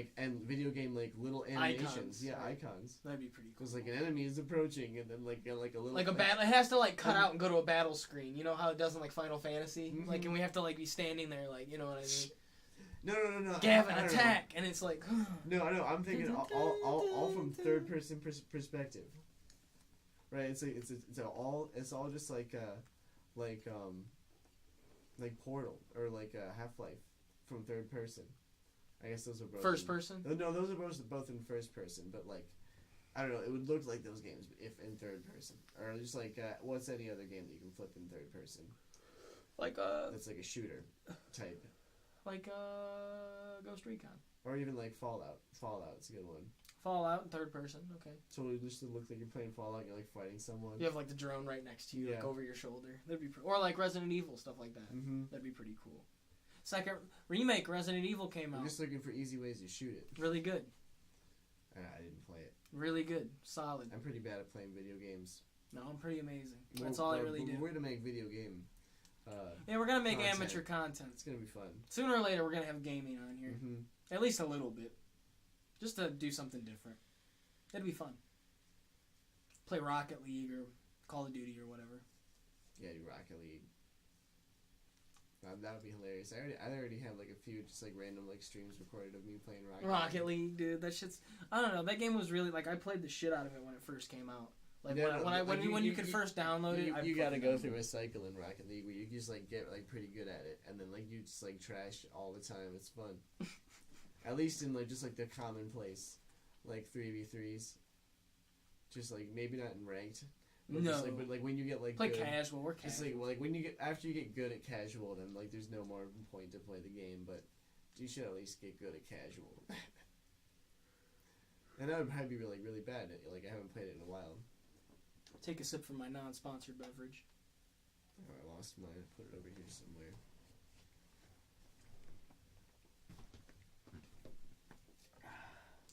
video game like little animations, icons. That'd be pretty cool. Because like an enemy is approaching, and then like a little like a battle. It has to like cut out and go to a battle screen. You know how it does in like Final Fantasy, like, and we have to like be standing there, like, you know what I mean? No. Gavin, attack, and it's like. No, I know. I'm thinking all from third person perspective. Right. It's all just like Portal or like Half-Life from third person. I guess those are both first person. No, those are both in first person. But like, I don't know. It would look like those games if in third person, or just like what's any other game that you can flip in third person? Like that's like a shooter type. Like Ghost Recon. Or even like Fallout. Fallout's a good one. Fallout in third person, okay. So it just looks like you're playing Fallout, you're like fighting someone. You have like the drone right next to you, like over your shoulder. That'd be or like Resident Evil, stuff like that. Mm-hmm. That'd be pretty cool. Second remake Resident Evil came out. I'm just looking for easy ways to shoot it. Really good. I didn't play it. Really good. Solid. I'm pretty bad at playing video games. No, I'm pretty amazing. That's all I really do. We're going to make video game yeah, we're going to make amateur content. It's going to be fun. Sooner or later, we're going to have gaming on here. Mm-hmm. At least a little bit. Just to do something different. It'd be fun. Play Rocket League or Call of Duty or whatever. Yeah, do Rocket League. That would be hilarious. I already have like a few just like random like streams recorded of me playing Rocket League, dude. That shit's. I don't know. That game was really like I played the shit out of it when it first came out. Like when you could first download it. You gotta go through a cycle in Rocket League where you just like get like pretty good at it, and then like you just like trash all the time. It's fun. At least in like just like the commonplace, like 3v3s. Just like maybe not in ranked. But no, just, like, but like when you get like play good, casual. We're casual. just like when you get after you get good at casual, then like there's no more point to play the game. But you should at least get good at casual. And that would probably be really bad. Like I haven't played it in a while. Take a sip from my non-sponsored beverage. Oh, I lost mine. Put it over here somewhere.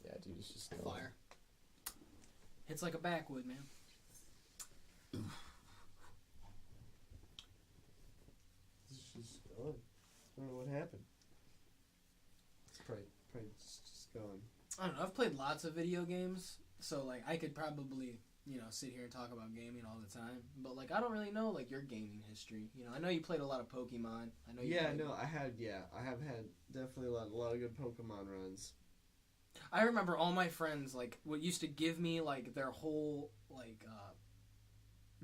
Yeah, dude, it's just fire. It's like a backwood, man. It's just gone. I don't know what happened. It's probably just gone. I don't know. I've played lots of video games, so like I could probably sit here and talk about gaming all the time. But like I don't really know like your gaming history. I know you played a lot of Pokemon. I know. I have had definitely a lot of good Pokemon runs. I remember all my friends like what used to give me like their whole like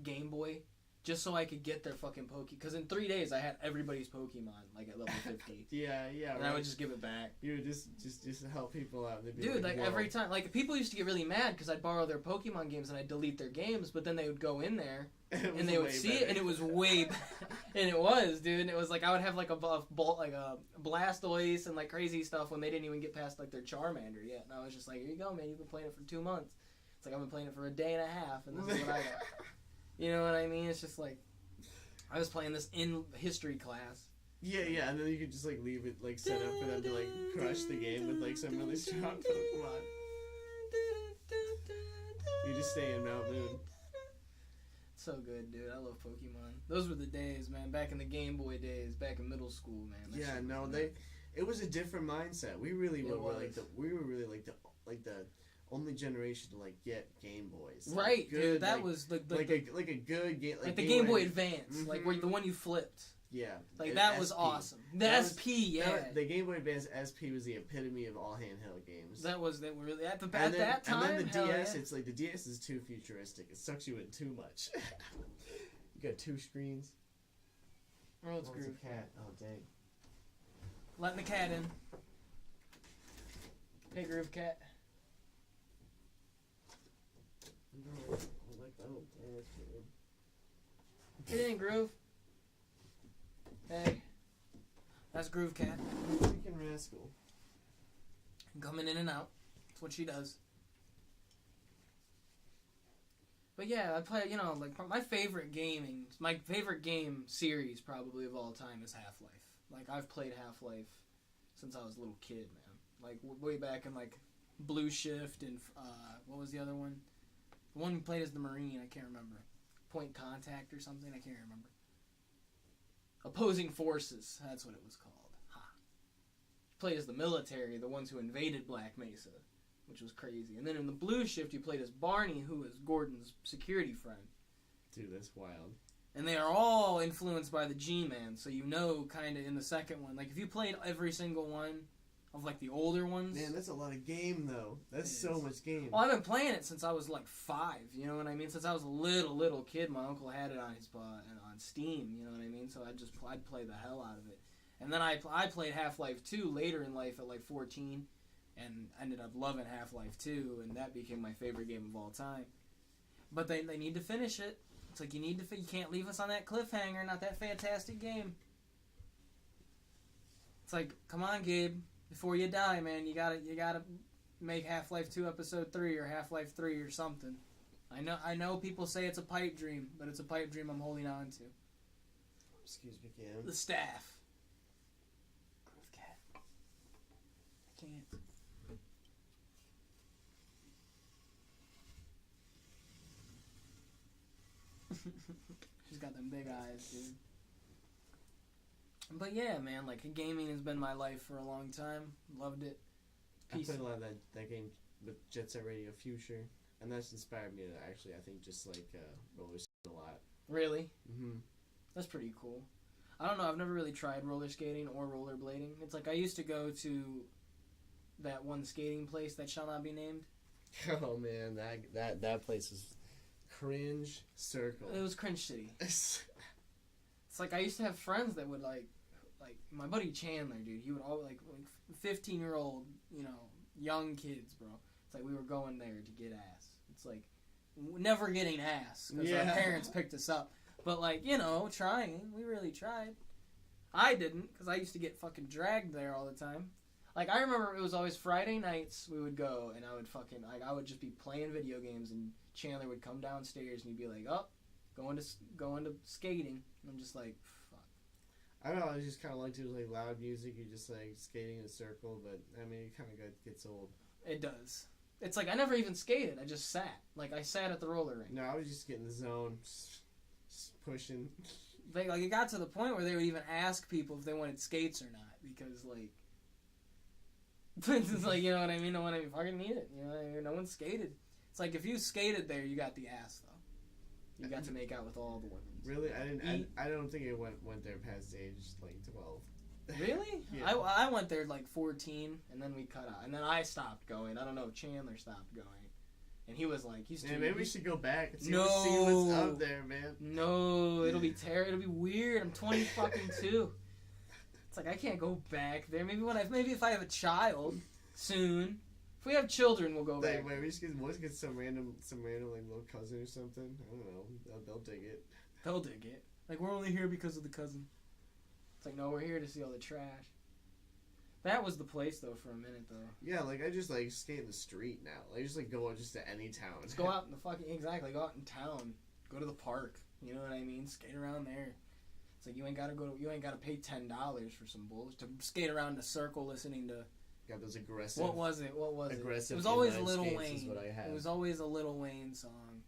Game Boy just so I could get their fucking because in 3 days I had everybody's Pokemon like at level 50. yeah, and right. I would just give it back. You would just help people out. They'd be Dude, like whoa. every time, like people used to get really mad because I'd borrow their Pokemon games and I'd delete their games, but then they would go in there and they would see it and it was way better. And it was, dude. And it was like I would have like a Blastoise and like crazy stuff when they didn't even get past like their Charmander yet. And I was just like, here you go, man. You've been playing it for 2 months. It's like I've been playing it for a day and a half, and this is what I got. You know what I mean? It's just like I was playing this in history class. Yeah, and then you could just like leave it like set up for them to like crush the game with like some really strong Pokemon. You just stay in Mount Moon. So good, dude. I love Pokemon. Those were the days, man. Back in the Game Boy days, back in middle school, man. It was a different mindset. We really were like the only generation to like get Game Boys. Right, good, dude. That like, was a good game. Like the Game Boy Advance, mm-hmm. like the one you flipped. Yeah. Like that was awesome. The SP, the Game Boy Advance SP was the epitome of all handheld games. They were really at that time. And then the DS, yeah. It's like the DS is too futuristic. It sucks you in too much. You got 2 screens. Oh, it's Groove. A cat. Oh, dang. Letting the cat in. Hey, Groove Cat. No, that's weird. Get in, Groove. Hey. That's Groove Cat. Freaking rascal. Coming in and out. That's what she does. But yeah, I play, like my favorite game series probably of all time is Half-Life. Like I've played Half-Life since I was a little kid, man. Like way back in like Blue Shift and what was the other one? The one we played as the Marine, I can't remember. Point Contact or something, I can't remember. Opposing Forces, that's what it was called. Ha. Played as the military, the ones who invaded Black Mesa, which was crazy. And then in the Blue Shift, you played as Barney, who was Gordon's security friend. Dude, that's wild. And they are all influenced by the G-Man, so kind of in the second one. Like, if you played every single one of, like, the older ones... Man, that's a lot of game, though. That's so much game. Well, I've been playing it since I was, like, 5, you know what I mean? Since I was a little kid, my uncle had it on his on Steam, you know what I mean? So I'd play the hell out of it. And then I played Half-Life 2 later in life at, like, 14, and ended up loving Half-Life 2, and that became my favorite game of all time. But they need to finish it. It's like you can't leave us on that cliffhanger, not that fantastic game. It's like, come on, Gabe. Before you die, man, you gotta make Half-Life 2 Episode 3 or Half-Life 3 or something. I know people say it's a pipe dream, but it's a pipe dream I'm holding on to. Excuse me, Cam. The staff. Groove Cat. I can't. She's got them big eyes, dude. But yeah, man, like gaming has been my life for a long time. Loved it. I played a lot of that game with Jet Set Radio Future, and that's inspired me to actually, I think, just like roller skate a lot. Really? Mm-hmm. That's pretty cool. I don't know. I've never really tried roller skating or rollerblading. It's like I used to go to that one skating place that shall not be named. Oh man, that place is cringe circle. It was cringe city. It's like I used to have friends that would like my buddy Chandler, dude. He would all like 15-year-old, young kids, bro. It's like we were going there to get ass. It's like never getting ass because our parents picked us up. But like trying, we really tried. I didn't because I used to get fucking dragged there all the time. Like, I remember it was always Friday nights we would go, and I would just be playing video games, and Chandler would come downstairs, and he'd be like, oh, going to skating. And I'm just like, fuck. I don't know, I just kind of like to do, like, loud music. You just, like, skating in a circle, but, I mean, it kind of gets old. It does. It's like, I never even skated. I just sat. Like, I sat at the roller rink. No, I was just getting in the zone, just pushing. It got to the point where they would even ask people if they wanted skates or not, because, like, it's like, you know what I mean? No one even fucking need it. You know what I mean? No one skated. It's like if you skated there, you got the ass though. You got to make out with all the women. Really? I don't think it went there past age like 12. Really? Yeah. I went there like 14, and then we cut out, and then I stopped going. I don't know. Chandler stopped going, and he was like, he's too. Maybe we should go back and see No. what's up there, man. No, it'll be It'll be weird. I'm 20 fucking 2. It's like I can't go back there. Maybe if I have a child soon. If we have children, we'll go back. Wait, we'll get some random like little cousin or something. I don't know. They'll dig it. They'll dig it. Like, we're only here because of the cousin. It's like, no, we're here to see all the trash. That was the place though for a minute though. Yeah, like I just like skate in the street now. Like just like go out just to any town. Just go out in the fucking go out in town. Go to the park. You know what I mean? Skate around there. It's like you ain't gotta pay $10 for some bullshit to skate around in a circle listening to. Got those aggressive. What was it? Aggressive. It was always Lil skates Wayne. Is what I had. It was always a Lil Wayne song.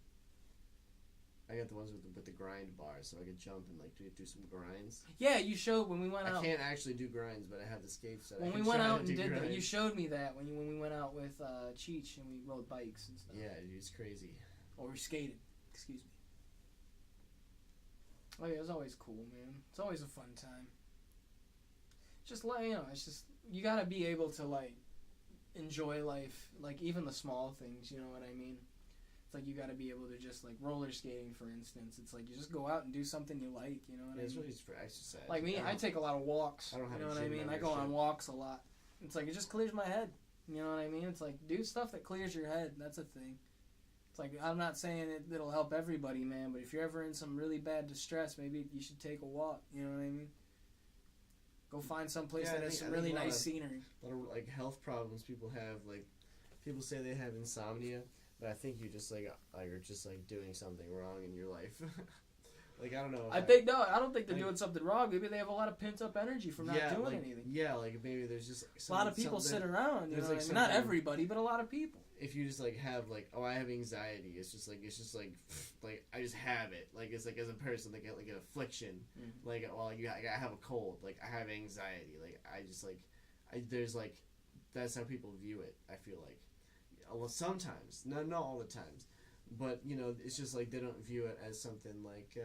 I got the ones with the grind bars, so I could jump and like do some grinds. Yeah, you showed when we went out. I can't actually do grinds, but I have the skates. So when we went out and did that, you showed me that when we went out with Cheech and we rode bikes and stuff. Yeah, it's crazy. Or we skated. Excuse me. Oh yeah, it was always cool, man. It's always a fun time. Just like it's just you gotta be able to like enjoy life, like even the small things. You know what I mean? It's like you gotta be able to just like roller skating, for instance. It's like you just go out and do something you like. You know what I mean? It's really just for exercise. Like me, I take a lot of walks. I don't have you know what I mean? I go on walks a lot. It's like it just clears my head. You know what I mean? It's like do stuff that clears your head. That's a thing. It's like, I'm not saying it'll help everybody, man, but if you're ever in some really bad distress, maybe you should take a walk, you know what I mean? Go find some place that has some really nice scenery. A lot of, like, health problems people have, like, people say they have insomnia, but I think you just, like are just, like, doing something wrong in your life. Like, I don't know. I don't think they're doing something wrong. Maybe they have a lot of pent-up energy from not doing anything. Yeah, like, maybe there's just... A lot of people sit around, you know what I mean? Not everybody, but a lot of people. If you just like have like I have anxiety, it's just like I just have it, like it's like as a person like an affliction, like I have a cold, like I have anxiety, like I just like there's like that's how people view it. I feel like sometimes, not all the times, but it's just like they don't view it as something like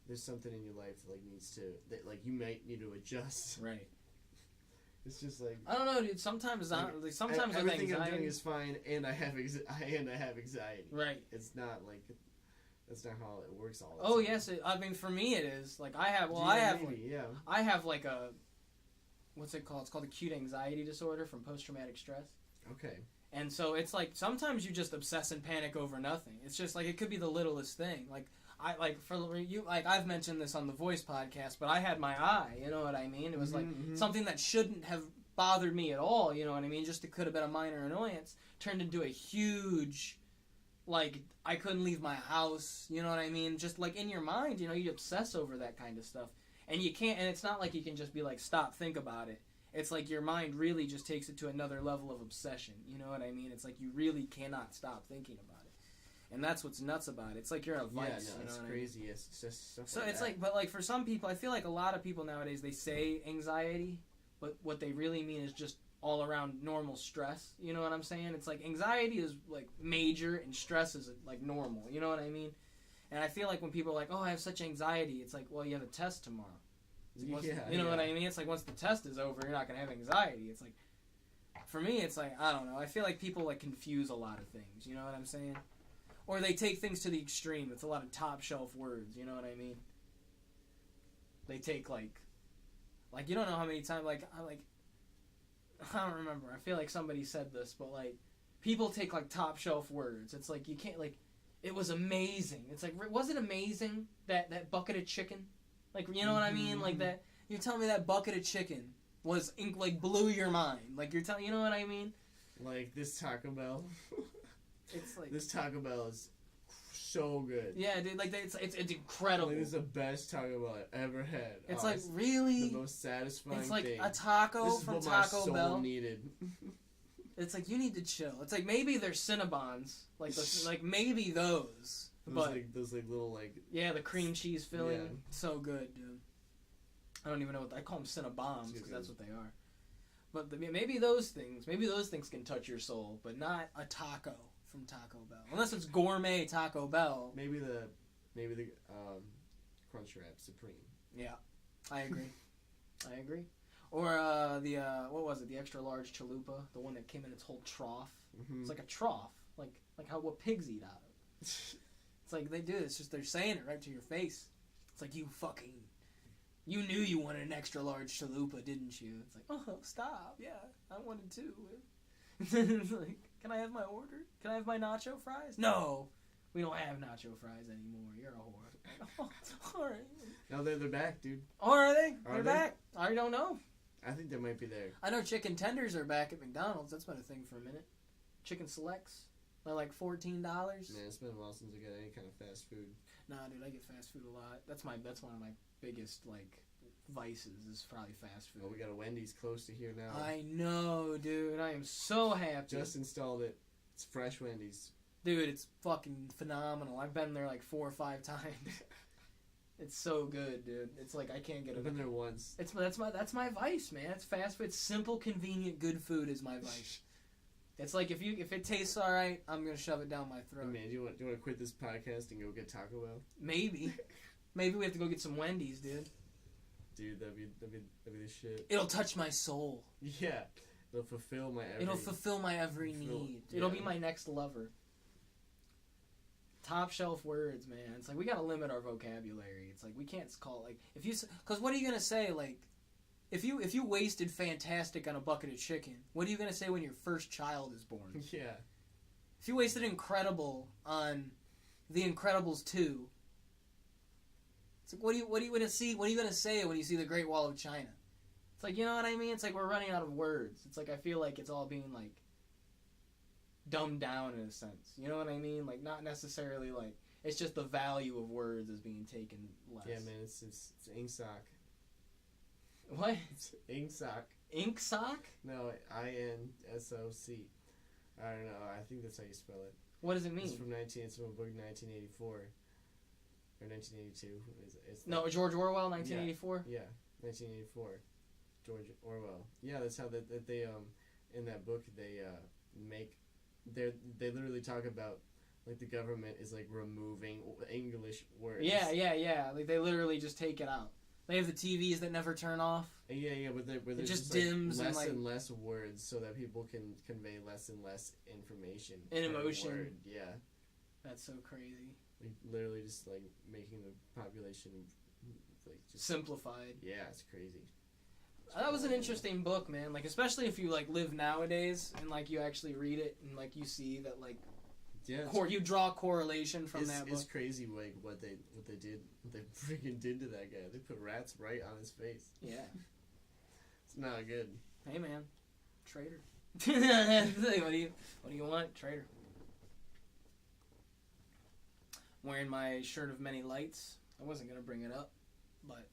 there's something in your life that like needs to that like you might need to adjust. Right. It's just like I don't know, dude. Sometimes everything I'm doing is fine, and I have anxiety. Right. It's not like that's not how it works all the time. Oh yes, I mean for me it is. Like I have like a what's it called? It's called acute anxiety disorder from post-traumatic stress. Okay. And so it's like sometimes you just obsess and panic over nothing. It's just like it could be the littlest thing. Like I've mentioned this on the Voice podcast, but I had my eye, you know what I mean? It was something that shouldn't have bothered me at all, you know what I mean? Just it could have been a minor annoyance, turned into a huge, like, I couldn't leave my house, you know what I mean? Just like in your mind, you obsess over that kind of stuff. And you can't, and it's not like you can just be like, stop, think about it. It's like your mind really just takes it to another level of obsession, you know what I mean? It's like you really cannot stop thinking about it. And that's what's nuts about it. It's like you're in a vice. Yeah, no, it's crazy. I mean? It's just stuff so like it's that. like, but like for some people, I feel like a lot of people nowadays, they say anxiety, but what they really mean is just all around normal stress. You know what I'm saying? It's like anxiety is like major and stress is like normal. You know what I mean? And I feel like when people are like, oh, I have such anxiety, it's like, well, you have a test tomorrow. You know what I mean? It's like once the test is over, you're not gonna have anxiety. It's like, for me, it's like, I don't know. I feel like people like confuse a lot of things. You know what I'm saying? Or they take things to the extreme. It's a lot of top shelf words. You know what I mean? They take like you don't know how many times I don't remember. I feel like somebody said this, but like people take like top shelf words. It's like you can't like. It was amazing. It's like, was it amazing that bucket of chicken? Like, you know what I mean? Like that. You're telling me that bucket of chicken was like blew your mind. Like you're telling, you know what I mean? Like this Taco Bell. It's like this Taco Bell is so good. Yeah, dude. Like it's incredible. Like, this is the best Taco Bell I've ever had. It's like really the most satisfying. It's like thing. a taco this is from what Taco my soul Bell needed. It's like you need to chill. It's like maybe they're Cinnabons, like maybe those. Those little yeah, the cream cheese filling, yeah. So good, dude. I don't even know I call them Cinnabons because that's what they are. But maybe those things can touch your soul, but not a taco from Taco Bell, unless it's gourmet Taco Bell. Maybe the Crunchwrap Supreme. Yeah, I agree. I agree. Or what was it? The extra large chalupa, the one that came in its whole trough. Mm-hmm. It's like a trough, like what pigs eat out of. It's like they do. It's just they're saying it right to your face. It's like you knew you wanted an extra large chalupa, didn't you? It's like, oh, stop. Yeah, I wanted to. It's like, can I have my order? Can I have my nacho fries? No, we don't have nacho fries anymore. You're a whore. Oh, all right. No, they're back, dude. Oh, are they? They're back. I don't know. I think they might be there. I know chicken tenders are back at McDonald's. That's been a thing for a minute. Chicken selects. They're like $14. Man, it's been a while since I got any kind of fast food. Nah, dude, I get fast food a lot. That's one of my biggest vices is probably fast food. Oh, we got a Wendy's close to here now. I know, dude. I am so happy. Just installed it. It's fresh Wendy's. Dude, it's fucking phenomenal. I've been there like 4 or 5 times. It's so good, dude. It's like I can't get it. I've been there once. That's my vice, man. It's fast food. It's simple, convenient, good food is my vice. It's like if it tastes all right, I'm gonna shove it down my throat. Hey man, do you want to quit this podcast and go get Taco Bell? Maybe we have to go get some Wendy's, dude. Dude, that'd be the shit. It'll touch my soul. Yeah, it'll fulfill my every need. Yeah. It'll be my next lover. Top shelf words, man. It's like we gotta limit our vocabulary. It's like we can't call because what are you gonna say if you wasted fantastic on a bucket of chicken? What are you gonna say when your first child is born? Yeah. If you wasted incredible on The Incredibles 2, it's like what are you gonna see? What are you gonna say when you see The Great Wall of China? It's like, you know what I mean? It's like we're running out of words. It's like I feel like it's all being like dumbed down in a sense. You know what I mean? Like not necessarily like it's just the value of words is being taken less. Yeah, man, it's ink sock. What? It's ink sock. Ink sock? No, INSOC. I don't know. I think that's how you spell it. What does it mean? It's from a book 1984 or 1982. No, George Orwell, 1984. Yeah, 1984. George Orwell. Yeah, that's how that they in that book they they literally talk about like the government is like removing English words. Yeah. Like they literally just take it out. They have the TVs that never turn off. Yeah, but there's just like dims less and less words so that people can convey less and less information. And per emotion. word. Yeah. That's so crazy. Like literally just like making the population like just simplified. Yeah, it's crazy. That was an interesting book, man. Like especially if you like live nowadays and like you actually read it and like you see that like you draw a correlation from that book. It's crazy like what they freaking did to that guy. They put rats right on his face. Yeah. It's not good. Hey man, traitor. what do you want, traitor? Wearing my shirt of many lights. I wasn't gonna bring it up, but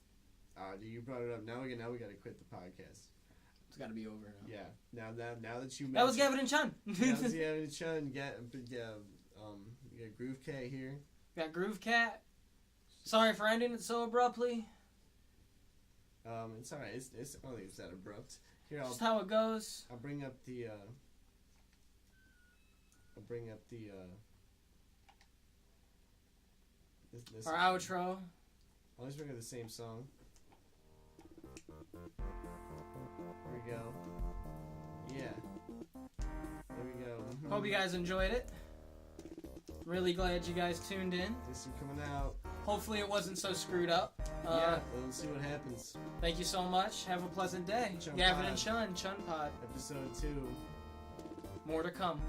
you brought it up. Now we gotta quit the podcast. It's gotta be over now. Yeah. Now that you that was Gavin and Chun. That was Gavin and Chun. You got Groove Cat here. Got Groove Cat. Sorry for ending it so abruptly. It's alright. I don't think it's that abrupt. Here, just how it goes. I'll bring up the. Our outro. I'll just bring up the same song. There we go. Yeah. There we go. Hope you guys enjoyed it. Really glad you guys tuned in. Thanks for coming out. Hopefully it wasn't so screwed up. Yeah, we'll see what happens. Thank you so much. Have a pleasant day. Chun Gavin Pod. and Chun Pod. Episode 2. More to come.